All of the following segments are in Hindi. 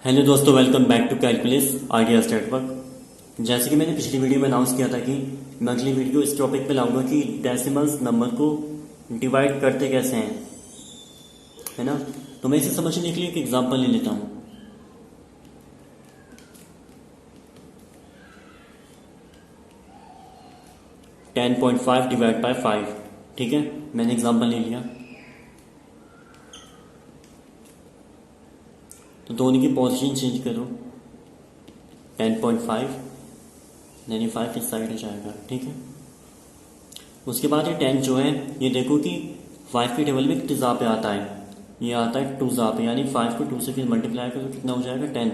हेलो दोस्तों, welcome back to calculus ideas network. जैसे कि मैंने पिछली वीडियो में अनाउंस किया था कि मैं अगली वीडियो इस टॉपिक पे लाऊंगा कि डेसिमल्स नंबर को डिवाइड करते कैसे हैं, है ना। तो मैं इसे समझने के लिए एक एग्जांपल ले लेता हूँ। Ten point five divide by five. ठीक है, मैंने एग्जाम्पल ले लिया। तो दोनों की पोजीशन चेंज करो। 10.5 यानी 5 इस साइड हो जाएगा। ठीक है, उसके बाद ये 10 जो है, ये देखो कि 5 के टेबल में कितने ज़ा पे आता है। ये आता है 2 ज़ा पे, यानी 5 को 2 से फिर मल्टीप्लाई करो, कितना हो जाएगा 10।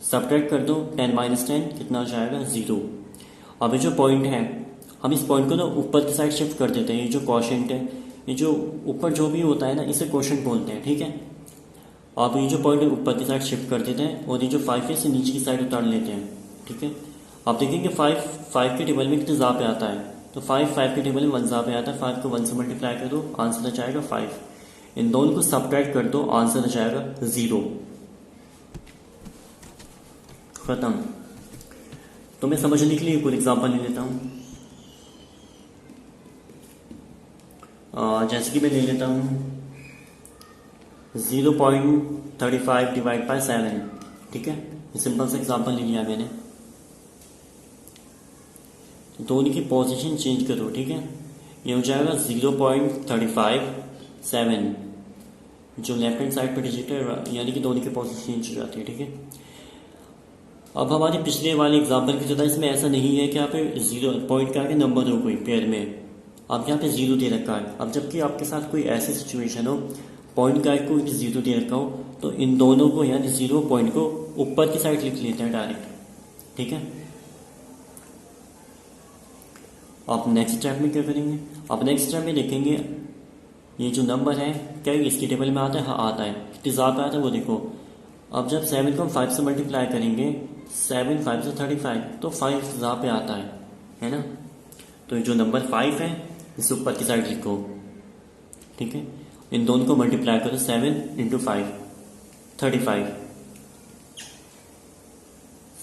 सब्ट्रैक्ट कर दो 10 माइनस 10, कितना हो जाएगा 0। अब ये जो पॉइंट है, हम इस पॉइंट को ना ऊपर की साइड शिफ्ट कर देते हैं। ये जो क्वोशिएंट है, ये जो ऊपर जो भी होता है ना, इसे क्वोशिएंट बोलते हैं। ठीक है, आप ये जो पॉइंट है ऊपर की साइड शिफ्ट कर देते हैं और ये जो 5 है इसे नीचे की साइड उतार लेते हैं। ठीक है, आप देखेंगे 5 के टेबल में कितने ज़ा पे आता है। तो 5 के टेबल में 1 ज़ा पे आता है। 5 को 1 से मल्टीप्लाई कर दो, आंसर आ जाएगा 5। इन दोनों को सब्ट्रैक्ट कर दो, आंसर आ जाएगा 0। खत्म। तो मैं समझने के लिए एक और एग्जाम्पल ले लेता हूँ। जैसे कि मैं ले लेता हूँ 0.35 डिवाइड बाय 7। ठीक है, सिंपल सा एग्जाम्पल ले लिया मैंने। दोनों की पोजीशन चेंज करो। ठीक है, ये हो जाएगा 0.357, जो लेफ्ट हैंड साइड पर डिजिट है, यानी कि दोनों की पोजीशन चेंज हो जाती है। ठीक है, अब हमारे पिछले वाले एग्जाम्पल की तरह इसमें ऐसा नहीं है कि यहाँ पे 0 पॉइंट का आगे नंबर हो कोई पेयर में। अब यहाँ पे 0 दे रखा है। अब जबकि आपके साथ कोई ऐसी सिचुएशन हो, पॉइंट का को 0 दे रखा हो, तो इन दोनों को यानी 0 पॉइंट को ऊपर की साइड लिख लेते हैं डायरेक्ट। ठीक है, आप नेक्स्ट स्टेप में क्या करेंगे? आप नेक्स्ट स्टेप में देखेंगे ये जो नंबर है क्या इसकी टेबल में आता है? हाँ आता है। कितनी ज़ा पे आता है वो देखो। अब जब 7 को हम 5 से मल्टीप्लाई करेंगे, 7 5 से 35, तो 5 ज़ा पे आता है ना। तो ये जो नंबर 5 है इसे ऊपर की साइड लिखो। ठीक है, इन दोनों को मल्टीप्लाई करो, 7 इंटू 5 35,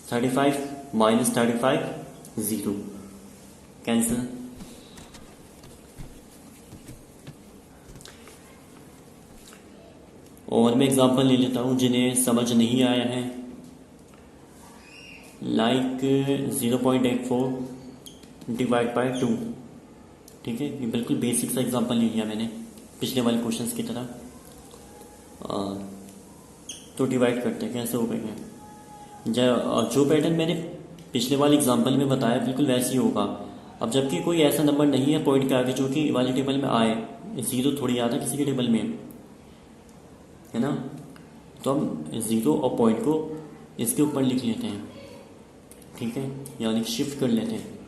35 माइनस 35 0, कैंसिल। और मैं एग्जांपल ले लेता हूँ जिन्हें समझ नहीं आया है, लाइक 0.84 डिवाइड बाय 2। ठीक है, ये बिल्कुल बेसिक सा एग्जांपल ले लिया मैंने पिछले वाले क्वेश्चंस की तरह। तो डिवाइड करते हैं, कैसे हो गए? जो पैटर्न मैंने पिछले वाले एग्जांपल में बताया बिल्कुल वैसे ही होगा। अब जबकि कोई ऐसा नंबर नहीं है पॉइंट के आगे जो कि वाले टेबल में आए, 0 थोड़ी आता किसी के टेबल में, है ना। तो हम 0 और पॉइंट को इसके ऊपर लिख लेते हैं। ठीक है, यानी शिफ्ट कर लेते हैं।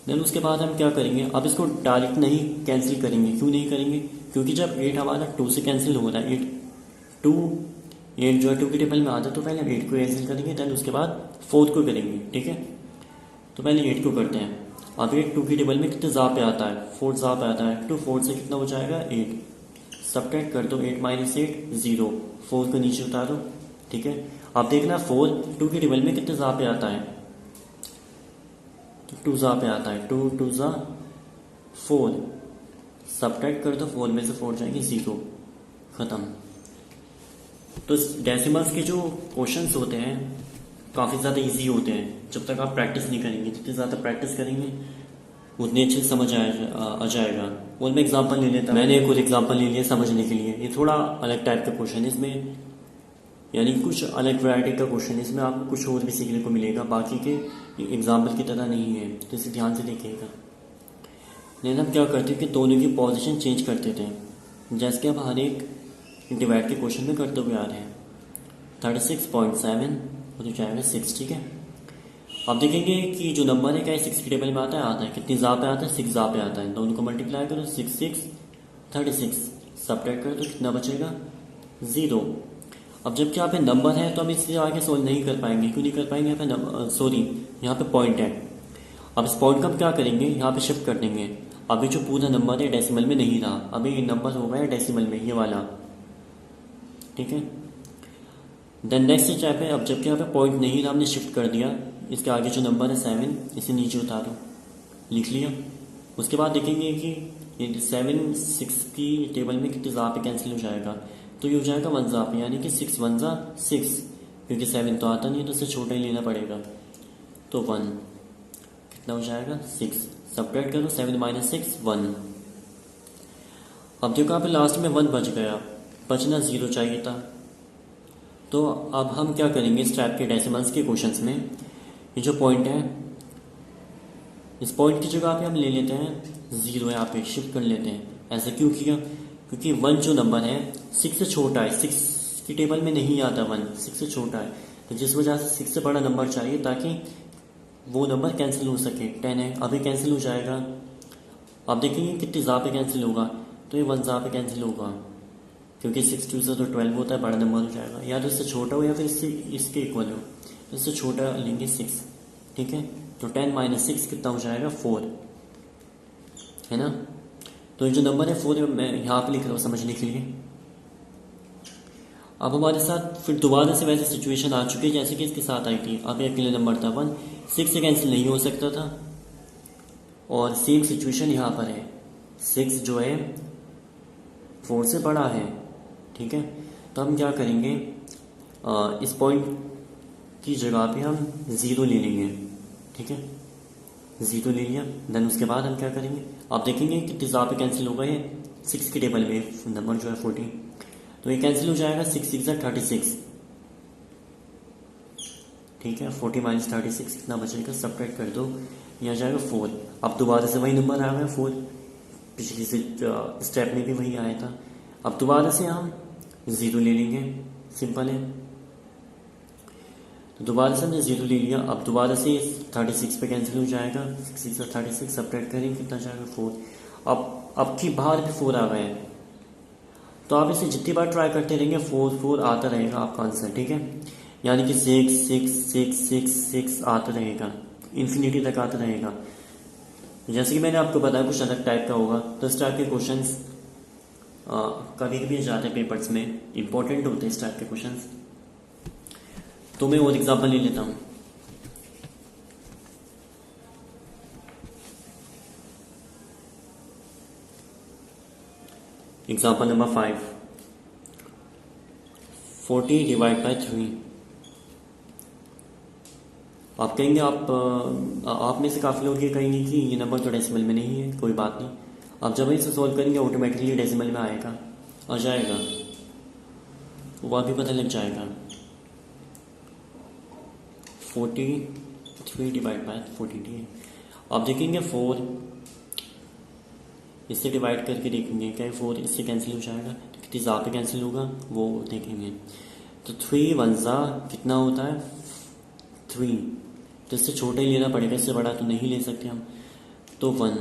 देन उसके बाद हम क्या करेंगे? अब इसको डायरेक्ट नहीं कैंसिल करेंगे। क्यों नहीं करेंगे? क्योंकि जब 8 हमारा 2 से कैंसिल हो रहा है, 8 जो है 2 के टेबल में आता है, तो पहले हम 8 को कैंसिल करेंगे, देन उसके बाद 4 को करेंगे। ठीक है, तो पहले 8 को करते हैं। अब 8 2 की टेबल में कितने ज़ा पे आता है? 4 ज़ा पे आता है। 2 4 से कितना हो जाएगा 8। सब्ट्रैक्ट कर दो, 8 माइनस 8 0, 4 को नीचे उतारो। ठीक है, आप देखना 4 2 की टेबल में कितने ज़ा पे आता है? तो 2 ज़ा पे आता है। 2 2 ज़ा 4, सब्ट्रैक्ट कर दो, 4 में से 4 जाएंगे 0, खत्म। तो डेसिमल्स के जो क्वेश्चंस होते हैं काफ़ी ज़्यादा इजी होते हैं जब तक आप प्रैक्टिस नहीं करेंगे। जितनी ज़्यादा प्रैक्टिस करेंगे उतने अच्छे से समझ आ जाएगा। और मैं एग्जांपल ले लेता, मैंने एक और एग्जांपल ले लिया समझने के लिए। ये थोड़ा अलग टाइप का क्वेश्चन है, इसमें यानी कुछ अलग वैरायटी का क्वेश्चन है, इसमें आपको कुछ और भी सीखने को मिलेगा, बाकी के एग्जाम्पल की तरह नहीं है। तो इसे ध्यान से देखिएगा। लेकिन हम क्या करते हैं कि दोनों की पोजीशन चेंज कर देते हैं, जैसे कि हम हर एक डिवाइड के क्वेश्चन में करते हुए आ रहे हैं। 36.7 हो जाएगा 6। ठीक है, आप देखेंगे कि जो नंबर है क्या 6 की टेबल में आता है। कितनी ज़ा पे आता है? 6 ज़ा पे आता है। दोनों को मल्टीप्लाई करो, 6 6 36, सब्ट्रैक्ट करो तो कितना बचेगा 0। अब जबकि यहाँ पे नंबर है तो हम इससे आगे सोल्व नहीं कर पाएंगे। क्यों नहीं कर पाएंगे? यहाँ पे सॉरी, यहाँ पे पॉइंट है। अब इस पॉइंट का हम क्या करेंगे? यहाँ पे शिफ्ट कर देंगे। अभी जो पूरा नंबर है डेसिमल में नहीं रहा, अभी नंबर हो गया डेसिमल में, ये वाला। ठीक है, देन नेक्स्ट स्टेप है, अब जबकि यहाँ पे पॉइंट नहीं था हमने शिफ्ट कर दिया, इसके आगे जो नंबर है 7 इसे नीचे उतारो, लिख लिया। उसके बाद देखेंगे कि 7 6 की टेबल में कितने ज़ा पे कैंसिल हो जाएगा, तो ये हो जाएगा 1 ज़ा पे, यानी कि 6 1 ज़ा 6, क्योंकि 7 तो आता नहीं है तो उससे छोटा ही लेना पड़ेगा, तो 1 कितना हो जाएगा 6, सब्ट्रैक्ट करो 7 - 6 1। अब देखो यहाँ पे लास्ट में 1 बच गया, बचना 0 चाहिए था। तो अब हम क्या करेंगे, इस टाइप के डेसिमल्स के क्वेश्चंस में ये जो पॉइंट है, इस पॉइंट की जगह पे हम ले लेते हैं 0, यहाँ पे शिफ्ट कर लेते हैं। ऐसा क्यों किया, क्योंकि 1 जो नंबर है 6 से छोटा है, 6 की टेबल में नहीं आता 1, 6 से छोटा है, तो जिस वजह से 6 से बड़ा नंबर चाहिए ताकि वो नंबर कैंसिल हो सके। 10 है, अभी कैंसिल हो जाएगा। अब देखेंगे कितनी ज़ा पे कैंसिल होगा, तो ये 1 ज़ा पे कैंसिल होगा, क्योंकि 6 2 से तो 12 होता है, बड़ा नंबर हो जाएगा, या तो इससे छोटा हो या फिर इसके इक्वल हो, इससे छोटा लेंगे 6, ठीक है। तो 10 - 6 कितना हो जाएगा 4, है ना। तो ये जो नंबर है 4 मैं यहाँ पे लिख रहा हूँ समझने के लिए। अब हमारे साथ फिर दोबारा से वैसे सिचुएशन आ चुकी है जैसे कि इसके साथ आई थी। अब अकेले नंबर था 1, 6 से कैंसिल नहीं हो सकता था, और सेम सिचुएशन यहाँ पर है, 6 जो है 4 से बड़ा है, ठीक है। तो हम क्या करेंगे, इस पॉइंट की जगह पे हम 0 ले लेंगे, ठीक है, 0 ले लिया। देन उसके बाद हम क्या करेंगे, आप देखेंगे कितने ज़ा पे कैंसिल होगा, ये 6 की टेबल में नंबर जो है 40, तो ये कैंसिल हो जाएगा, 6 6 36, ठीक है। 40 - 36 कितना बचेगा, सब्ट्रैक्ट कर दो, ये आ जाएगा 4। अब दोबारा से वही नंबर आ गया 4, पिछली स्टेप में भी वही आया था। अब दोबारा से हम 0 ले लेंगे, सिंपल है। तो दोबारा से हमने 0 ले लिया। अब दोबारा से 36 पे कैंसिल हो जाएगा, 6 6 36, सब्ट्रैक्ट करेंगे कितना जाएगा 4। अब की बाहर भी 4 आ गए हैं, तो आप इसे जितनी बार ट्राई करते रहेंगे 4 4 आता रहेगा आपका आंसर, ठीक है। यानी कि 6 6 6 6 6 आता रहेगा, इन्फिनिटी तक आता रहेगा। जैसे कि मैंने आपको बताया कुछ अलग टाइप का होगा, तो इस टाइप के क्वेश्चंस कभी कभी जाते हैं पेपर्स में, इंपॉर्टेंट होते हैं इस टाइप के क्वेश्चंस। तो मैं और एग्जांपल ले लेता हूँ। Example number 5, 40 divide by 3। आप कहेंगे, आप में से काफ़ी लोग ये कहेंगे कि ये नंबर तो डेसिमल में नहीं है, कोई बात नहीं, आप जब इसे सॉल्व करेंगे ऑटोमेटिकली डेसिमल में आ जाएगा, वो भी पता लग जाएगा। 43 डिवाइड बाय 40, आप देखेंगे 4 इससे डिवाइड करके देखेंगे, क्या 4 इससे कैंसिल हो जाएगा, तो कितनी ज़ा पे कैंसिल होगा वो देखेंगे। तो 3 1 ज़ा कितना होता है 3, तो इससे छोटा ही लेना पड़ेगा, इससे बड़ा तो नहीं ले सकते हम, तो 1।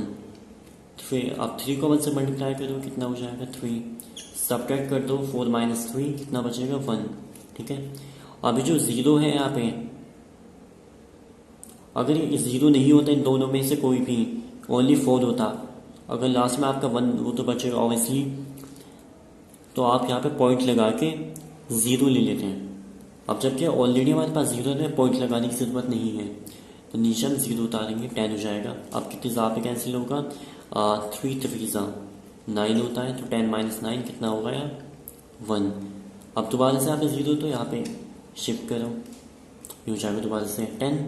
फिर आप 3 को 1 से मल्टीप्लाई करो, कितना हो जाएगा 3, सब्ट्रैक्ट कर दो 4 - 3 कितना बचेगा 1, ठीक है। अभी जो 0 है यहाँ पे, अगर ये 0 नहीं होता इन दोनों में से कोई भी, ओनली 4 होता, अगर लास्ट में आपका 1 वो तो बचेगा ऑब्वियसली, तो आप यहाँ पे पॉइंट लगा के 0 ले लेते हैं। अब जबकि ऑलरेडी हमारे पास 0 है, पॉइंट लगाने की ज़रूरत नहीं है, तो नीचे हम 0 उतारेंगे, 10 हो जाएगा। अब कितनी ज़ा पे कैंसिल होगा, 3 3 ज़ा 9 होता है, तो 10 - 9 कितना होगा यार 1। अब दोबारा से आप 0 तो यहाँ पे शिफ्ट करो, ये हो जाएगा दोबारा से 10।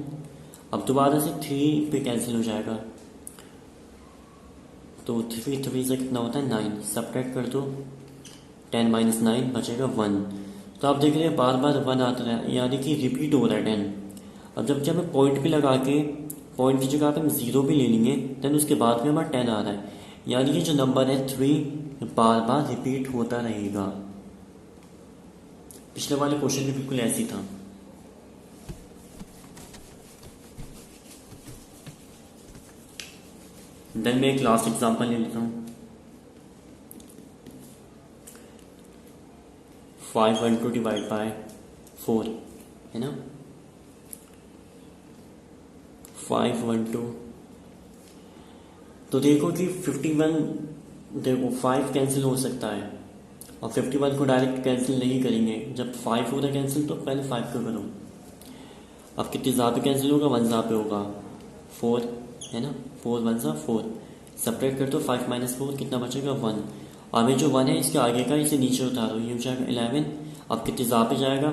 अब दोबारा से 3 पे कैंसिल हो जाएगा, तो 3 3 से कितना होता है 9, सब्ट्रैक्ट कर दो 10 - 9 बचेगा 1। तो आप देख रहे हैं बार बार 1 आता है, यानी कि रिपीट हो रहा है 10। अब जब हमें पॉइंट पे लगा के, पॉइंट की जगह पे हम 0 भी ले लेंगे, देन उसके बाद में हमारा 10 आ रहा है, यानी कि जो नंबर है 3 बार बार रिपीट होता रहेगा। पिछले वाले क्वेश्चन में बिल्कुल ऐसी था। देन मैं एक लास्ट एग्जांपल ले लेता हूँ। 512 डिवाइड बाय 4, है ना, 512, तो देखो कि 51, देखो 5 कैंसिल हो सकता है, और 51 को डायरेक्ट कैंसिल नहीं करेंगे, जब 5 हो रहा है कैंसिल तो पहले 5 को करो। अब कितनी ज़ा पे कैंसिल होगा, 1 ज़ा पे होगा, 4 है ना, 4 1 ज़ा 4, सेपरेट कर दो, 5 माइनस 4 कितना बचेगा 1। अब ये जो 1 है इसके आगे का इसे नीचे उतारो, ये हो जाएगा 11। अब कितनी ज़ा पे जाएगा,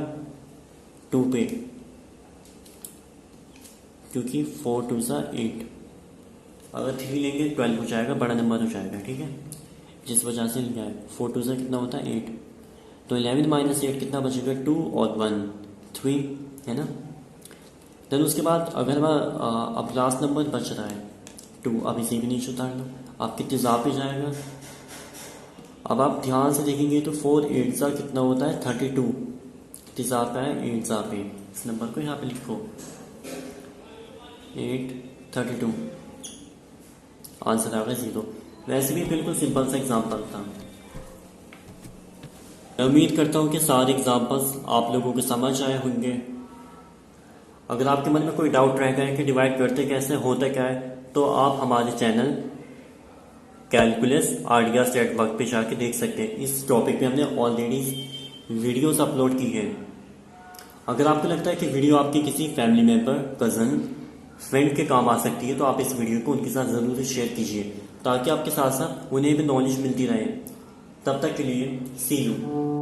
2 पे, क्योंकि 4 2 ज़ा 8, अगर 3 लेंगे 12 हो जाएगा, बड़ा नंबर हो जाएगा, ठीक है, जिस वजह से लिखा है 4 2 ज़ा कितना होता है 8। तो 11 माइनस 8 कितना बचेगा, 2 और 1 3, है ना। देन उसके बाद अगर मैं अब लास्ट नंबर बच रहा है 2, अब इसी के नीचे उतार लो, आप कितने ज़ा पे जाएगा। अब आप ध्यान से देखेंगे तो 4 8 ज़ा कितना होता है 32, कितनी ज़ा पे है 8 ज़ा पे, इस नंबर को यहाँ पे लिखो 8 32, आंसर आ गया 0। वैसे भी बिल्कुल सिंपल सा एग्जाम्पल था। मैं उम्मीद करता हूँ कि सारे एग्जाम्पल्स आप लोगों को समझ आए होंगे। अगर आपके मन में कोई डाउट रह गया है कि डिवाइड करते कैसे, होता क्या है, तो आप हमारे channel calculus idea set work पे जाके देख सकते हैं। इस टॉपिक पे हमने ऑलरेडी वीडियोस अपलोड की है। अगर आपको लगता है कि वीडियो आपके किसी फैमिली मेम्बर, कज़न, फ्रेंड के काम आ सकती है तो आप इस वीडियो को उनके साथ ज़रूर शेयर कीजिए, ताकि आपके साथ साथ उन्हें भी नॉलेज मिलती रहे। तब तक के लिए सी यू।